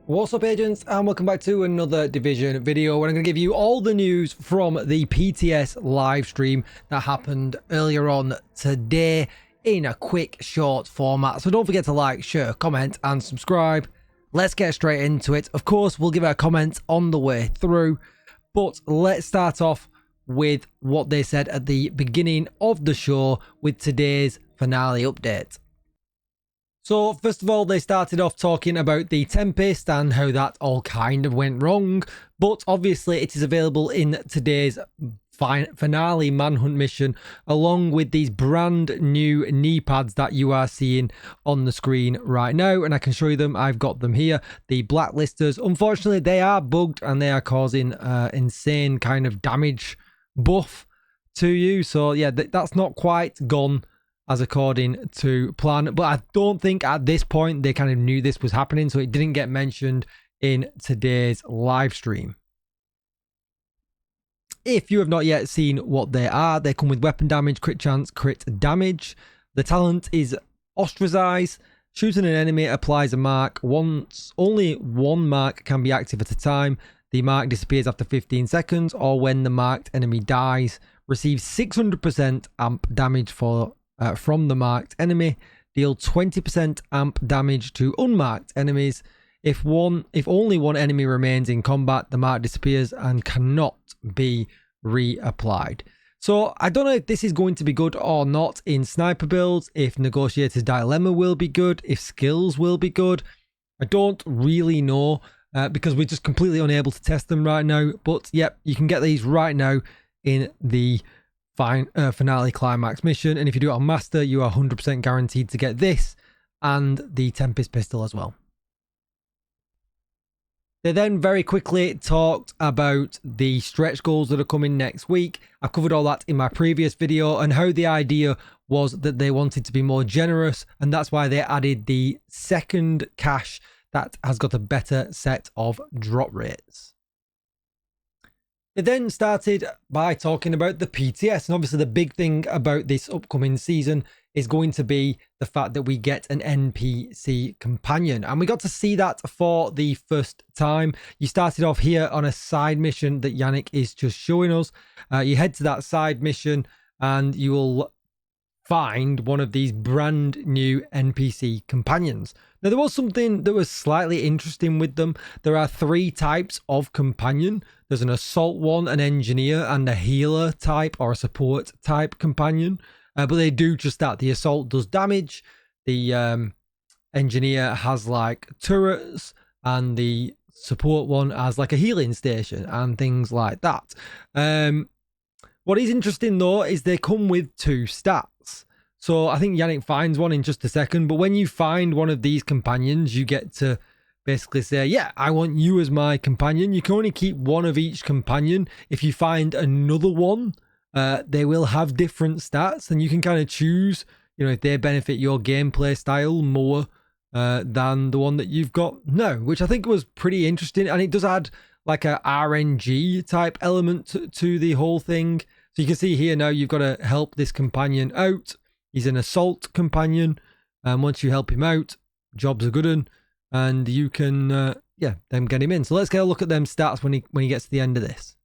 What's up, agents, and welcome back to another Division video where I'm going to give you all the news from the PTS live stream that happened earlier on today in a quick short format. So don't forget to like, share, comment and subscribe. Let's get straight into it. Of course, we'll give our comments on the way through, but let's start off with what they said at the beginning of the show with today's finale update. So first of all, they started off talking about the Tempest and how that all kind of went wrong, but obviously it is available in today's finale manhunt mission along with these brand new knee pads that you are seeing on the screen right now, and I can show you them. I've got them here, the blacklisters. Unfortunately, they are bugged and they are causing insane kind of damage buff to you, so yeah, that's not quite gone as according to plan, but I don't think at this point they kind of knew this was happening, so it didn't get mentioned in today's live stream. If you have not yet seen what they are, they come with weapon damage, crit chance, crit damage. The talent is ostracize. Shooting an enemy applies a mark once. Only one mark can be active at a time. The mark disappears after 15 seconds or when the marked enemy dies. Receives 600% amp damage from the marked enemy. Deal 20% amp damage to unmarked enemies. If only one enemy remains in combat, the mark disappears and cannot be reapplied. So I don't know if this is going to be good or not in sniper builds, if Negotiator's Dilemma will be good, if skills will be good. I don't really know because we're just completely unable to test them right now. But yep, you can get these right now in the finale climax mission, and if you do it on master, you are 100% guaranteed to get this and the Tempest pistol as well. They then very quickly talked about the stretch goals that are coming next week. I covered all that in my previous video and how the idea was that they wanted to be more generous, and that's why they added the second cache that has got a better set of drop rates. They then started by talking about the PTS, and obviously the big thing about this upcoming season is going to be the fact that we get an NPC companion, and we got to see that for the first time. You started off here on a side mission that Yannick is just showing us. You head to that side mission and you will find one of these brand new NPC companions. Now, there was something that was slightly interesting with them. There are 3 types of companion. There's an assault one, an engineer, and a healer type or a support type companion. But they do just that. The assault does damage. The engineer has like turrets, and the support one has like a healing station and things like that. What is interesting though is they come with 2 stats. So I think Yannick finds one in just a second, but when you find one of these companions, you get to basically say, yeah, I want you as my companion. You can only keep one of each companion. If you find another one, they will have different stats, and you can kind of choose, you know, if they benefit your gameplay style more than the one that you've got now, which I think was pretty interesting. And it does add like a RNG type element to the whole thing. So you can see here now you've got to help this companion out. He's an assault companion, and once you help him out, jobs are good un, and you can then get him in. So let's get a look at them stats when he gets to the end of this.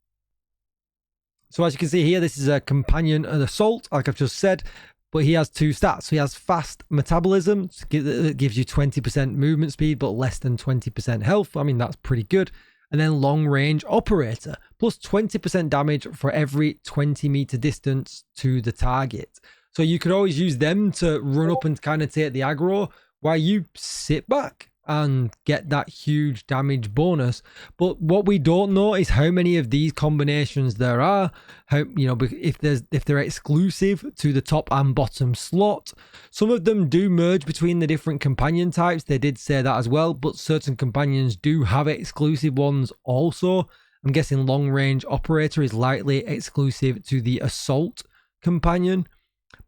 So as you can see here, this is a companion and assault, like I've just said, but he has 2 stats. So he has fast metabolism, that gives you 20% movement speed but less than 20% health. I mean, that's pretty good. And then long range operator, plus 20% damage for every 20-meter distance to the target. So you could always use them to run up and kind of take the aggro while you sit back and get that huge damage bonus. But what we don't know is how many of these combinations there are, how, you know, if they're exclusive to the top and bottom slot. Some of them do merge between the different companion types. They did say that as well, but certain companions do have exclusive ones also. I'm guessing long range operator is likely exclusive to the assault companion.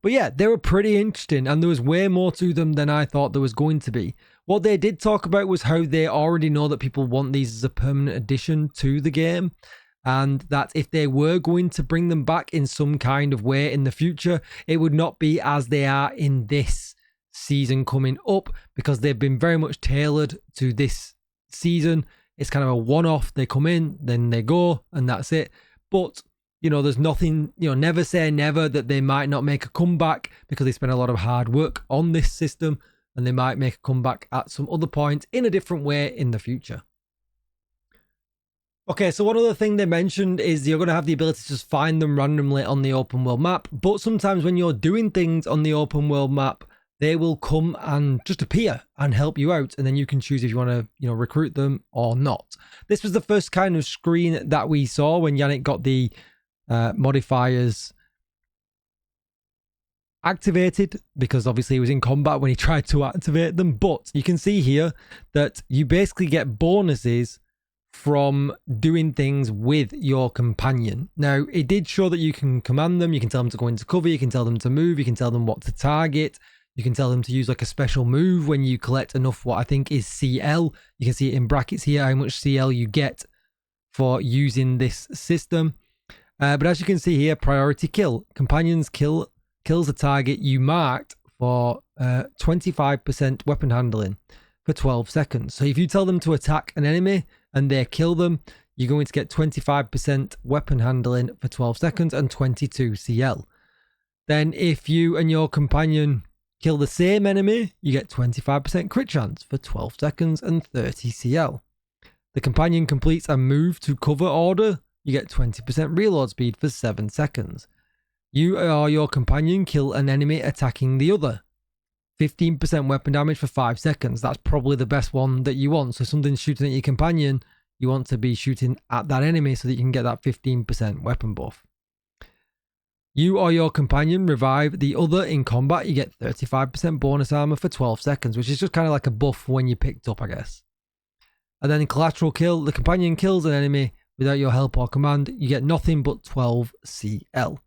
But yeah, they were pretty interesting, and there was way more to them than I thought there was going to be. What they did talk about was how they already know that people want these as a permanent addition to the game, and that if they were going to bring them back in some kind of way in the future, it would not be as they are in this season coming up, because they've been very much tailored to this season. It's kind of a one-off. They come in, then they go, and that's it. But, you know, there's nothing, you know, never say never that they might not make a comeback, because they spend a lot of hard work on this system, and they might make a comeback at some other point in a different way in the future. Okay, so one other thing they mentioned is you're going to have the ability to just find them randomly on the open world map. But sometimes when you're doing things on the open world map, they will come and just appear and help you out. And then you can choose if you want to, you know, recruit them or not. This was the first kind of screen that we saw when Yannick got the modifiers activated, because obviously he was in combat when he tried to activate them. But you can see here that you basically get bonuses from doing things with your companion. Now, it did show that you can command them, you can tell them to go into cover, you can tell them to move, you can tell them what to target, you can tell them to use like a special move when you collect enough, what I think is CL. You can see it in brackets here, how much CL you get for using this system. But as you can see here, priority kill. Companions kills a target you marked for 25% weapon handling for 12 seconds. So if you tell them to attack an enemy and they kill them, you're going to get 25% weapon handling for 12 seconds and 22 CL. Then if you and your companion kill the same enemy, you get 25% crit chance for 12 seconds and 30 CL. The companion completes a move to cover order, you get 20% reload speed for 7 seconds. You or your companion kill an enemy attacking the other, 15% weapon damage for 5 seconds. That's probably the best one that you want. So if something's shooting at your companion, you want to be shooting at that enemy so that you can get that 15% weapon buff. You or your companion revive the other in combat, you get 35% bonus armor for 12 seconds, which is just kind of like a buff when you picked up, I guess. And then in collateral kill, the companion kills an enemy without your help or command, you get nothing but 12 CL.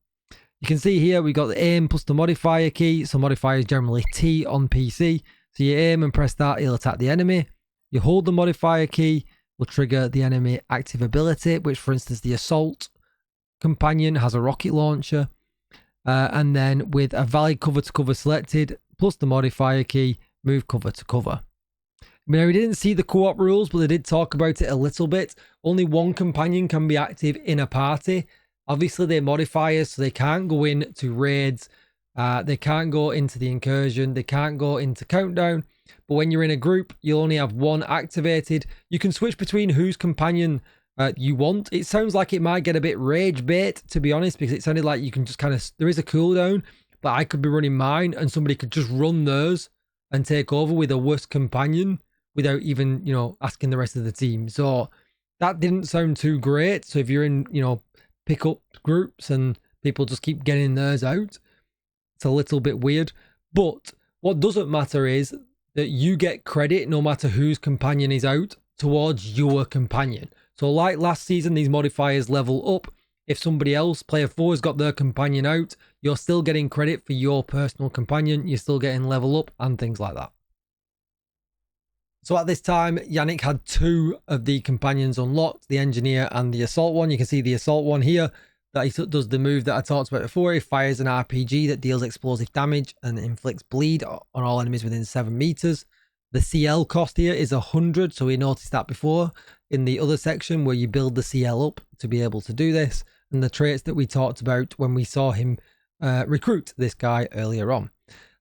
You can see here we got the aim plus the modifier key. So modifier is generally T on PC. So you aim and press that, it'll attack the enemy. You hold the modifier key, will trigger the enemy active ability, which for instance the assault companion has a rocket launcher. And then with a valid cover to cover selected, plus the modifier key, move cover to cover. Now, we didn't see the co-op rules, but they did talk about it a little bit. Only one companion can be active in a party. Obviously, they're modifiers, so they can't go into raids. They can't go into the incursion. They can't go into countdown. But when you're in a group, you'll only have one activated. You can switch between whose companion you want. It sounds like it might get a bit rage bait, to be honest, because it sounded like you can just kind of, there is a cooldown, but I could be running mine and somebody could just run theirs and take over with a worse companion without even, you know, asking the rest of the team. So that didn't sound too great. So if you're in, you know, pick up groups and people just keep getting theirs out, it's a little bit weird. But what doesn't matter is that you get credit no matter whose companion is out towards your companion. So like last season, these modifiers level up. If somebody else, player 4, has got their companion out, you're still getting credit for your personal companion. You're still getting level up and things like that. So at this time, Yannick had 2 of the companions unlocked, the engineer and the assault one. You can see the assault one here, that he does the move that I talked about before. He fires an RPG that deals explosive damage and inflicts bleed on all enemies within 7 meters. The CL cost here is 100, so we noticed that before in the other section where you build the CL up to be able to do this, and the traits that we talked about when we saw him recruit this guy earlier on.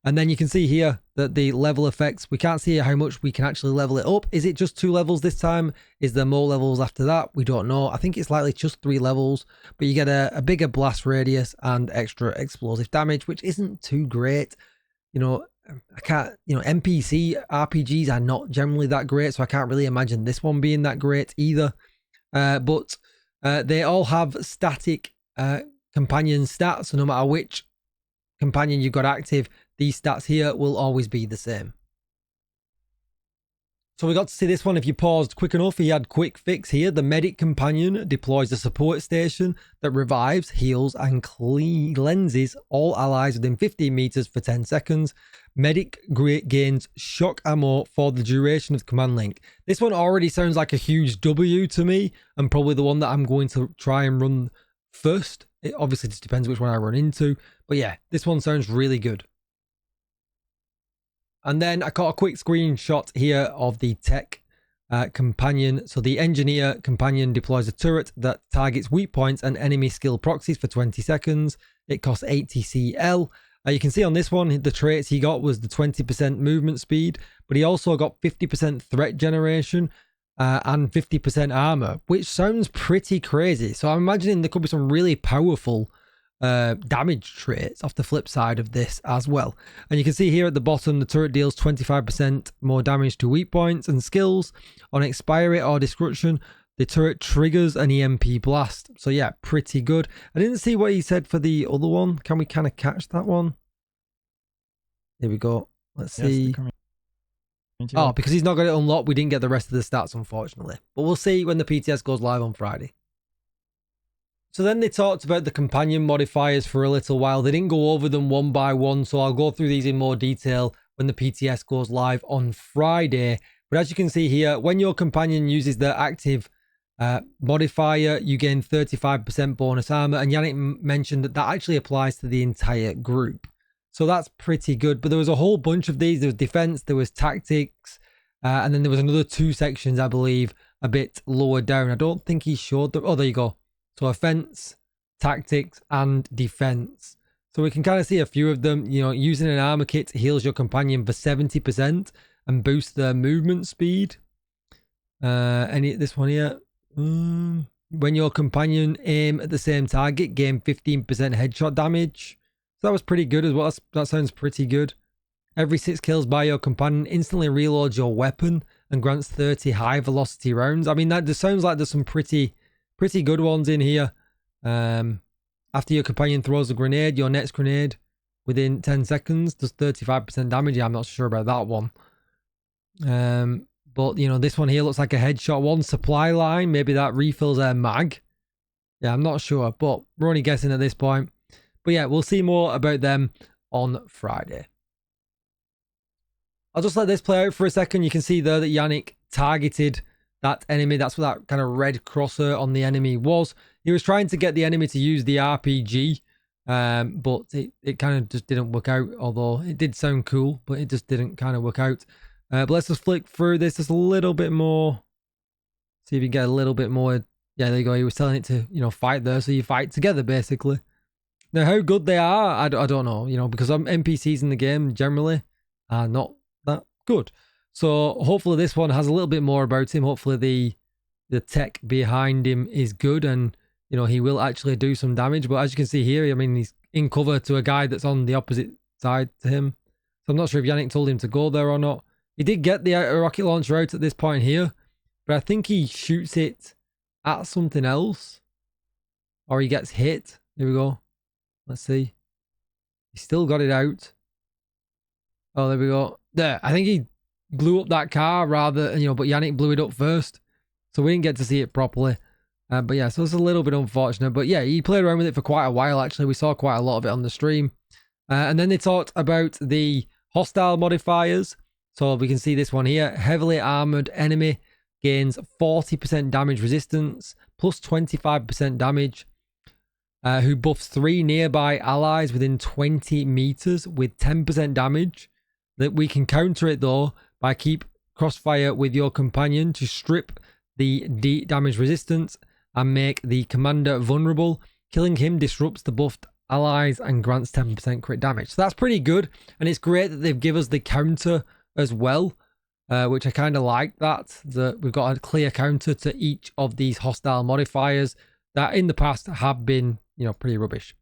And then you can see here that the level effects, we can't see how much we can actually level it up. Is it just 2 levels this time? Is there more levels after that? We don't know. I think it's likely just 3 levels, but you get a bigger blast radius and extra explosive damage, which isn't too great. You know, I can't, you know, NPC RPGs are not generally that great, so I can't really imagine this one being that great either. But they all have static companion stats, so no matter which companion you've got active, these stats here will always be the same. So we got to see this one if you paused quick enough. He had quick fix here. The medic companion deploys a support station that revives, heals and cleanses all allies within 15 meters for 10 seconds. Medic gains shock ammo for the duration of the command link. This one already sounds like a huge W to me, and probably the one that I'm going to try and run first. It obviously just depends which one I run into, but yeah, this one sounds really good. And then I caught a quick screenshot here of the tech companion. So the engineer companion deploys a turret that targets weak points and enemy skill proxies for 20 seconds. It costs 80 CL. You can see on this one, the traits he got was the 20% movement speed, but he also got 50% threat generation and 50% armor, which sounds pretty crazy. So I'm imagining there could be some really powerful damage traits off the flip side of this as well. And you can see here at the bottom, the turret deals 25% more damage to weak points and skills. On expiry or destruction, the turret triggers an EMP blast. So yeah, pretty good. I didn't see what he said for the other one. Can we kind of catch that one? Here we go. Let's see. Oh, because he's not got it unlocked, we didn't get the rest of the stats, unfortunately. But we'll see when the PTS goes live on Friday. So then they talked about the companion modifiers for a little while. They didn't go over them one by one, so I'll go through these in more detail when the PTS goes live on Friday. But as you can see here, when your companion uses the active modifier, you gain 35% bonus armor. And Yannick mentioned that that actually applies to the entire group. So that's pretty good. But there was a whole bunch of these. There was defense, there was tactics, and then there was another 2 sections, I believe, a bit lower down. I don't think he showed them. Oh, there you go. So offense, tactics, and defense. So we can kind of see a few of them. You know, using an armor kit heals your companion for 70% and boosts their movement speed. This one here. When your companion aim at the same target, gain 15% headshot damage. So that was pretty good as well. That sounds pretty good. Every 6 kills by your companion instantly reloads your weapon and grants 30 high velocity rounds. I mean, that just sounds like there's some pretty good ones in here. After your companion throws a grenade, your next grenade within 10 seconds does 35% damage. Yeah, I'm not sure about that one. But, you know, this one here looks like a headshot one. Supply line, maybe that refills their mag. Yeah, I'm not sure, but we're only guessing at this point. But yeah, we'll see more about them on Friday. I'll just let this play out for a second. You can see there that Yannick targeted that enemy. That's what that kind of red crosser on the enemy was. He was trying to get the enemy to use the RPG, but it kind of just didn't work out, although it did sound cool, but it just didn't kind of work out. But let's just flick through this just a little bit more. See if you get a little bit more. Yeah, there you go. He was telling it to, you know, fight there. So you fight together, basically. Now, how good they are, I don't know, you know, because NPCs in the game generally are not that good. So hopefully this one has a little bit more about him. Hopefully the tech behind him is good and, you know, he will actually do some damage. But as you can see here, I mean, he's in cover to a guy that's on the opposite side to him. So I'm not sure if Yannick told him to go there or not. He did get the rocket launcher out at this point here, but I think he shoots it at something else or he gets hit. Here we go. Let's see. He still got it out. Oh, there we go. There. I think he blew up that car rather, you know, but Yannick blew it up first. So we didn't get to see it properly. But yeah, so it's a little bit unfortunate. But yeah, he played around with it for quite a while, actually. We saw quite a lot of it on the stream. And then they talked about the hostile modifiers. So we can see this one here. Heavily armored enemy gains 40% damage resistance, plus 25% damage. Who buffs 3 nearby allies within 20 meters with 10% damage. That we can counter it though by keep crossfire with your companion to strip the damage resistance and make the commander vulnerable. Killing him disrupts the buffed allies and grants 10% crit damage. So that's pretty good, and it's great that they've given us the counter as well, which I kind of like that we've got a clear counter to each of these hostile modifiers that in the past have been, you know, pretty rubbish.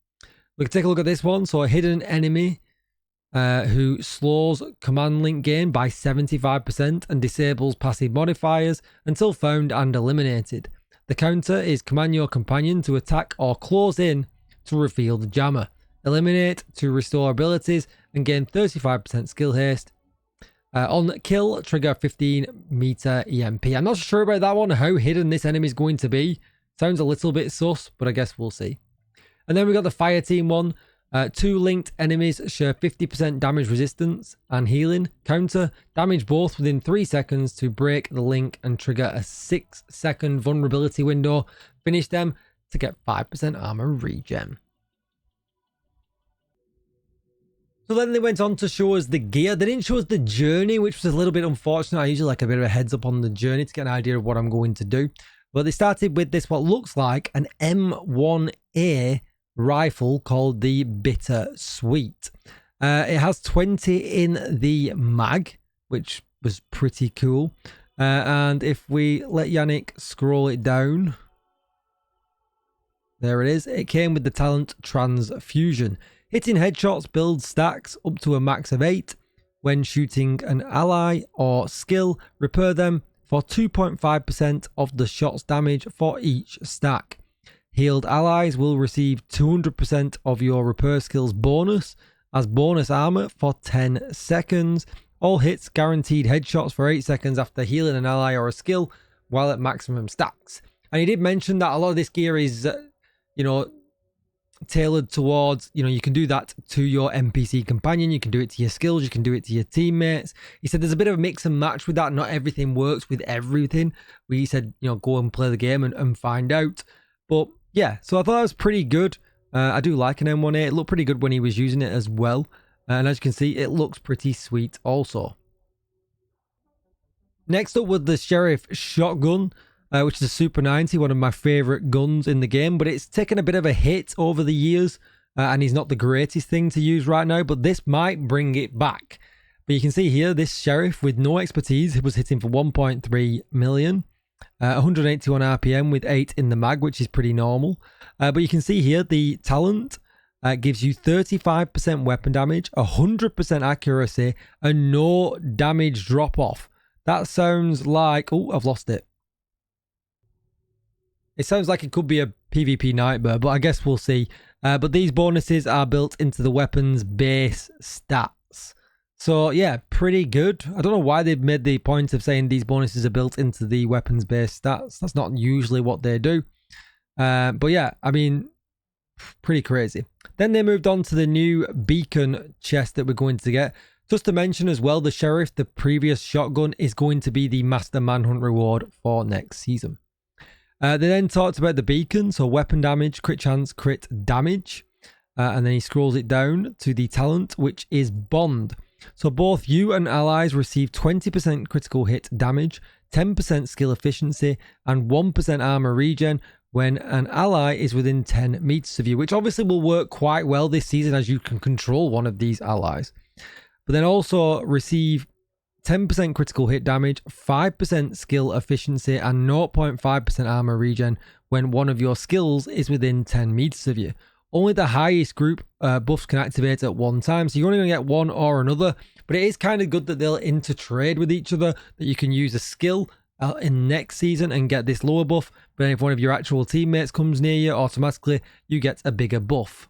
We can take a look at this one. So a hidden enemy who slows command link gain by 75% and disables passive modifiers until found and eliminated. The counter is command your companion to attack or close in to reveal the jammer. Eliminate to restore abilities and gain 35% skill haste. On kill, trigger 15 meter EMP. I'm not sure about that one, how hidden this enemy is going to be. Sounds a little bit sus, but I guess we'll see. And then we got the fire team one. 2 linked enemies share 50% damage resistance and healing. Counter, damage both within 3 seconds to break the link and trigger a 6-second vulnerability window. Finish them to get 5% armor regen. So then they went on to show us the gear. They didn't show us the journey, which was a little bit unfortunate. I usually like a bit of a heads up on the journey to get an idea of what I'm going to do. But they started with this, what looks like an M1A rifle called the Bittersweet. It has 20 in the mag, which was pretty cool. And if we let Yannick scroll it down, there it is. It came with the talent Transfusion. Hitting headshots builds stacks up to a max of 8. When shooting an ally or skill, repair them for 2.5% of the shot's damage for each stack. Healed allies will receive 200% of your repair skills bonus as bonus armor for 10 seconds. All hits guaranteed headshots for 8 seconds after healing an ally or a skill while at maximum stacks. And he did mention that a lot of this gear is, tailored towards, you can do that to your NPC companion, you can do it to your skills, you can do it to your teammates. He said there's a bit of a mix and match with that. Not everything works with everything. He said, go and play the game and find out. But yeah, so I thought that was pretty good. I do like an M1A. It looked pretty good when he was using it as well. And as you can see, it looks pretty sweet also. Next up was the Sheriff Shotgun, which is a Super 90, one of my favourite guns in the game, but it's taken a bit of a hit over the years, and he's not the greatest thing to use right now, but this might bring it back. But you can see here, this Sheriff with no expertise was hitting for 1.3 million, 181 RPM with 8 in the mag, which is pretty normal. But you can see here, the talent gives you 35% weapon damage, 100% accuracy, and no damage drop-off. That sounds like... Oh, I've lost it. It sounds like it could be a PvP nightmare, but I guess we'll see. But these bonuses are built into the weapon's base stats. So yeah, pretty good. I don't know why they've made the point of saying these bonuses are built into the weapon's base stats. That's not usually what they do. But yeah, I mean, pretty crazy. Then they moved on to the new beacon chest that we're going to get. Just to mention as well, the Sheriff, the previous shotgun, is going to be the Master Manhunt reward for next season. They then talked about the beacon, so weapon damage, crit chance, crit damage. And then he scrolls it down to the talent, which is Bond. So both you and allies receive 20% critical hit damage, 10% skill efficiency, and 1% armor regen when an ally is within 10 meters of you, which obviously will work quite well this season as you can control one of these allies. But then also receive 10% critical hit damage, 5% skill efficiency, and 0.5% armor regen when one of your skills is within 10 meters of you. Only the highest group buffs can activate at one time, so you're only going to get one or another. But it is kind of good that they'll intertrade with each other, that you can use a skill in next season and get this lower buff. But then if one of your actual teammates comes near you, automatically you get a bigger buff.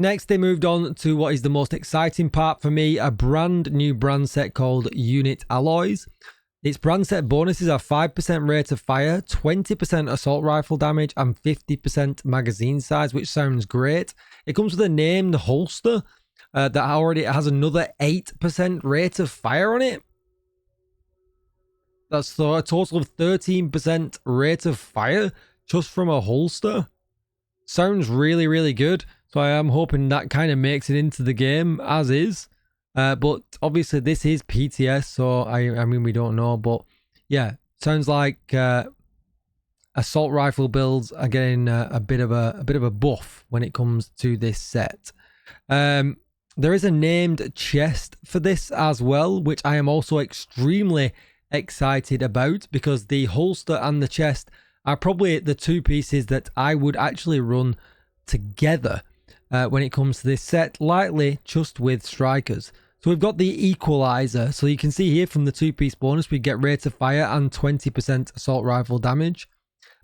Next, they moved on to what is the most exciting part for me, a brand new brand set called Unit Alloys. Its brand set bonuses are 5% rate of fire, 20% assault rifle damage, and 50% magazine size, which sounds great. It comes with a named holster that already has another 8% rate of fire on it. That's a total of 13% rate of fire just from a holster. Sounds really, really good. So I am hoping that kind of makes it into the game as is. But obviously this is PTS, so I mean we don't know. But yeah, sounds like assault rifle builds are getting a bit of a buff when it comes to this set. There is a named chest for this as well, which I am also extremely excited about, because the holster and the chest are probably the two pieces that I would actually run together when it comes to this set, lightly just with strikers. So we've got the equalizer. So you can see here from the 2-piece bonus, we get rate of fire and 20% assault rifle damage.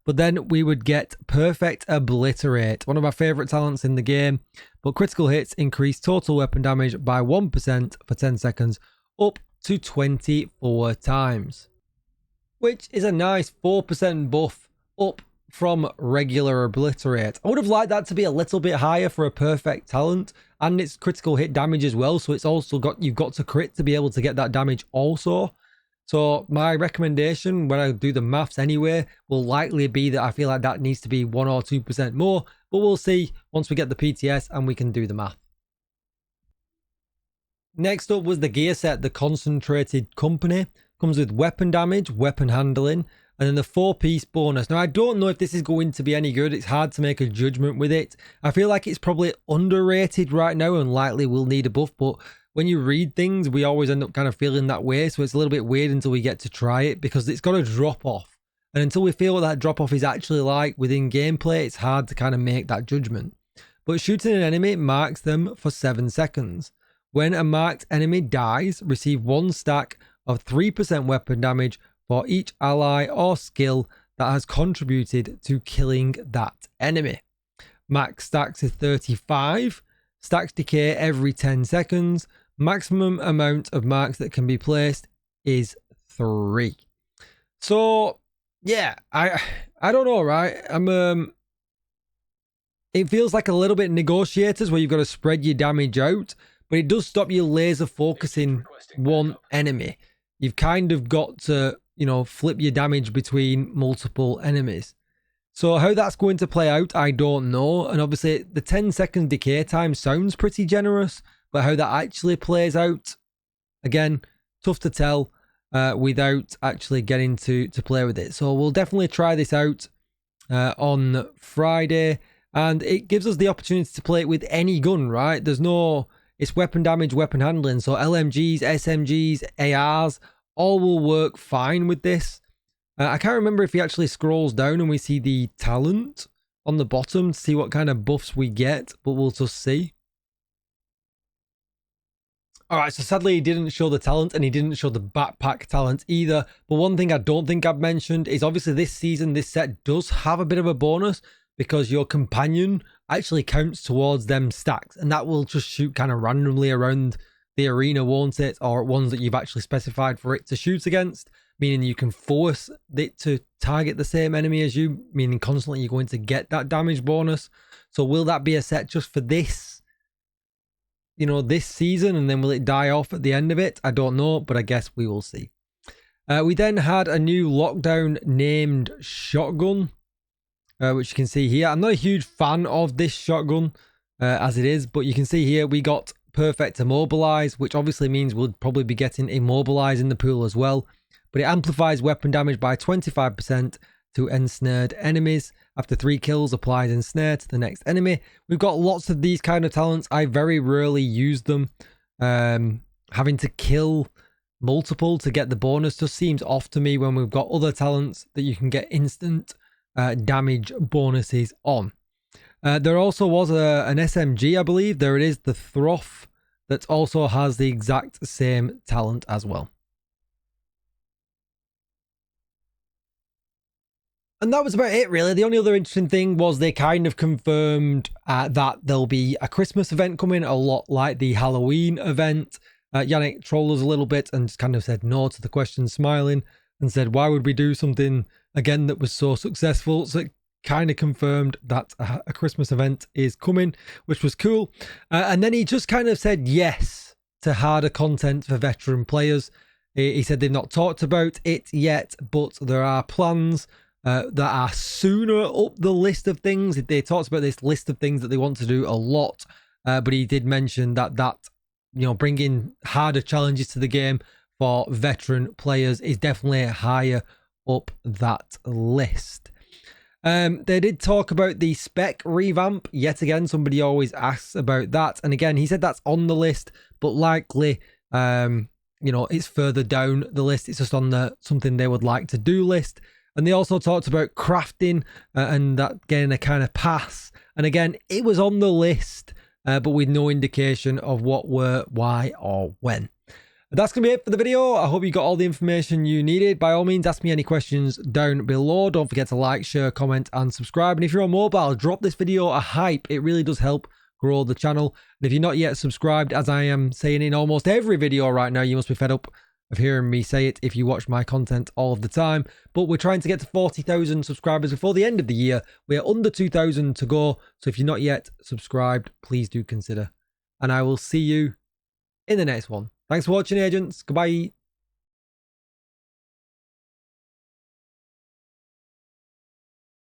But then we would get perfect obliterate, one of my favorite talents in the game. But critical hits increase total weapon damage by 1% for 10 seconds, up to 24 times, which is a nice 4% buff up from regular obliterate. I would have liked that to be a little bit higher for a perfect talent, and it's critical hit damage as well, so it's also you've got to crit to be able to get that damage also. So my recommendation when I do the maths anyway will likely be that I feel like that needs to be 1 or 2% more, but we'll see once we get the PTS and we can do the math. Next up was the gear set, the Concentrated Company. Comes with weapon damage, weapon handling, and then the 4-piece bonus. Now, I don't know if this is going to be any good. It's hard to make a judgment with it. I feel like it's probably underrated right now and likely will need a buff, but when you read things, we always end up kind of feeling that way. So it's a little bit weird until we get to try it because it's got a drop off. And until we feel what that drop off is actually like within gameplay, it's hard to kind of make that judgment. But shooting an enemy marks them for 7 seconds. When a marked enemy dies, receive 1 stack of 3% weapon damage for each ally or skill that has contributed to killing that enemy. Max stacks is 35. Stacks decay every 10 seconds. Maximum amount of marks that can be placed is 3. So yeah, I don't know, right? It feels like a little bit negotiators where you've got to spread your damage out, but it does stop you laser focusing one enemy. You've kind of got to, you know, flip your damage between multiple enemies. So how that's going to play out, I don't know. And obviously the 10-second decay time sounds pretty generous, but how that actually plays out, again, tough to tell without actually getting to play with it. So we'll definitely try this out on Friday. And it gives us the opportunity to play it with any gun, right? It's weapon damage, weapon handling. So LMGs, SMGs, ARs, all will work fine with this. I can't remember if he actually scrolls down and we see the talent on the bottom to see what kind of buffs we get, but we'll just see. All right, so sadly he didn't show the talent and he didn't show the backpack talent either. But one thing I don't think I've mentioned is obviously this season, this set does have a bit of a bonus because your companion actually counts towards them stacks, and that will just shoot kind of randomly around the arena, won't it? Or ones that you've actually specified for it to shoot against, meaning you can force it to target the same enemy as you, meaning constantly you're going to get that damage bonus. So will that be a set just for this, you know, this season, and then will it die off at the end of it? I don't know, but I guess we will see. We then had a new lockdown named shotgun, which you can see here. I'm not a huge fan of this shotgun as it is, but you can see here we got perfect immobilize, which obviously means we'll probably be getting immobilize in the pool as well. But it amplifies weapon damage by 25% to ensnared enemies. After 3 kills, applies ensnare to the next enemy. We've got lots of these kind of talents. I very rarely use them. Having to kill multiple to get the bonus just seems off to me when we've got other talents that you can get instant damage bonuses on. There also was an SMG, I believe. There it is, the Throff, that also has the exact same talent as well. And that was about it, really. The only other interesting thing was they kind of confirmed that there'll be a Christmas event coming, a lot like the Halloween event. Yannick trolled us a little bit and just kind of said no to the question, smiling, and said, why would we do something again that was so successful? So it kind of confirmed that a Christmas event is coming, which was cool. And then he just kind of said yes to harder content for veteran players. He said they've not talked about it yet, but there are plans that are sooner up the list of things. They talked about this list of things that they want to do a lot, but he did mention that you know, bringing harder challenges to the game for veteran players is definitely higher up that list. They did talk about the spec revamp. Yet again, somebody always asks about that, and again he said that's on the list, but likely you know, it's further down the list. It's just on the something they would like to do list. And they also talked about crafting and that getting a kind of pass. And again, it was on the list, but with no indication of what, were, why, or when. That's going to be it for the video. I hope you got all the information you needed. By all means, ask me any questions down below. Don't forget to like, share, comment, and subscribe. And if you're on mobile, drop this video a hype. It really does help grow the channel. And if you're not yet subscribed, as I am saying in almost every video right now, you must be fed up of hearing me say it if you watch my content all of the time. But we're trying to get to 40,000 subscribers before the end of the year. We're under 2,000 to go. So if you're not yet subscribed, please do consider. And I will see you in the next one. Thanks for watching, agents. Goodbye.